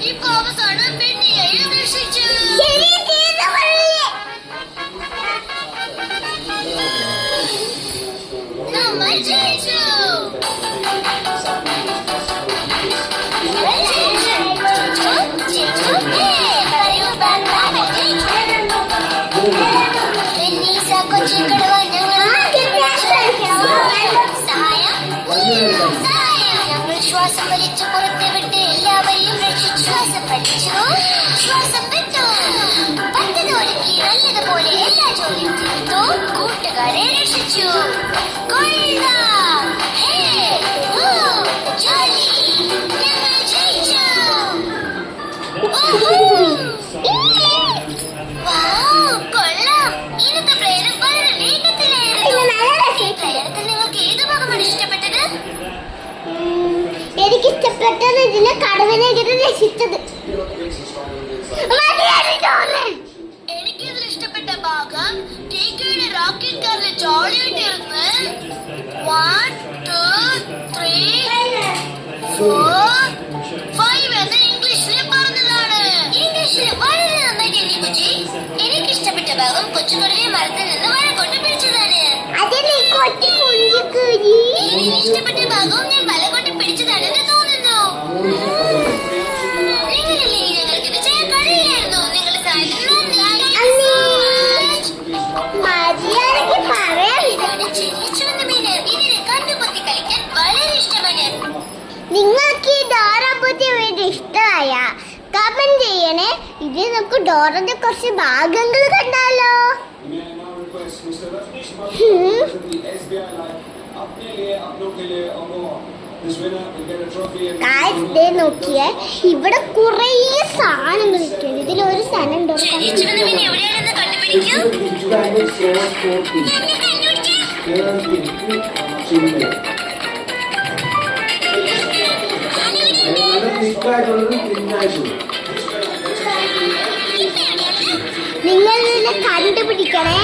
ഇപ്പൊ അവസാനം പെണ്ണിയെയും രക്ഷിച്ചു. നമ്മൾ ജയിച്ചു. കൊച്ചിൻ കടുവ ഞങ്ങൾ ശ്വാസം വലിച്ചു പുറത്ത് വിട്ട് എല്ലാവരെയും രക്ഷിച്ചു. ശ്വാസം വലിച്ചു, ശ്വാസം വിട്ടു. പദ്ധതി നല്ലതുപോലെ എല്ലാ ജോലിയും തീർത്തു. കൂട്ടുകാരെ രക്ഷിച്ചു. കൊള്ളാം. ജോലി ഞങ്ങൾ ജയിച്ചു. കൊള്ളാം. ഇന്നത്തെ പ്രേരം വളരെ വേഗത്തിലായിരുന്നു. പ്രേരത്തിൽ നിങ്ങൾക്ക് ഏത് ഭാഗമാണ് ഇഷ്ടപ്പെട്ടത്? എനിക്കിഷ്ടപ്പെട്ടത് ഇതിനെ കടുവനെ രക്ഷിച്ചത്. എനിക്കിതിൽ ഇഷ്ടപ്പെട്ട ഭാഗം ടീക്കയുടെ റോക്കറ്റ് കാറിൽ ജോളിയായിട്ടിരുന്ന് 1 2 3 4 5 എന്ന് ഇംഗ്ലീഷിൽ പറഞ്ഞതാണ്. ഇംഗ്ലീഷിൽ വളരെ നന്നായിട്ട് എഴുതി കുച്ചി. എനിക്കിഷ്ടപ്പെട്ട ഭാഗം കൊച്ചുകടുവയെ മരത്തിൽ നിന്ന് വഴ കൊണ്ട് പിടിച്ചതാണ്. ഇഷ്ടപ്പെട്ട ഭാഗവും ഞാൻ വല കൊണ്ട് പിടിച്ചതാണെന്ന് തോന്നുന്നു. നിങ്ങളില്ലേ ഞങ്ങൾക്ക് ഇത് ചെയ്യാൻ കഴിയില്ലായിരുന്നു. നിങ്ങളുടെ സഹായത്തിന് ഇതാണ് ചെറിയ ചുവന്ന മീന്. ഇതിനെ കണ്ടുപൊത്തി കളിക്കാൻ വളരെ ഇഷ്ടമാണ്. നിങ്ങൾക്ക് ഈ ഡോറബുദ്ധി വേണ്ടി ഇഷ്ടമായ കമന്റ് ചെയ്യണേ. ഇത് നമുക്ക് ഡോറന്റെ കുറച്ച് ഭാഗങ്ങൾ കണ്ടാലോ? നോക്കിയേ, ഇവിടെ കുറെ സാധനങ്ങൾ ഇരിക്കുന്നു. ഇതിലൊരു സാധനം ഉണ്ടോ? നിങ്ങൾ ഇതിനെ കണ്ടുപിടിക്കണേ.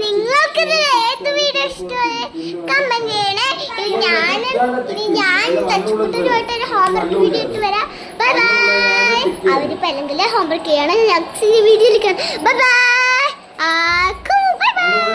നിങ്ങൾക്ക് ഏത് വീഡിയോ ഇഷ്ടമായി കമന്റ് ചെയ്യണേ. ഞാൻ തച്ചുകുട്ടനുമായിട്ടൊരു ഹോംവർക്ക് വീഡിയോ ഇട്ട് വരാം. Bye bye. അവരിപ്പോ അല്ലെങ്കിൽ ഹോംവർക്ക് ചെയ്യണം. നെക്സ്റ്റ് വീഡിയോയിൽ കാണാം. Bye bye.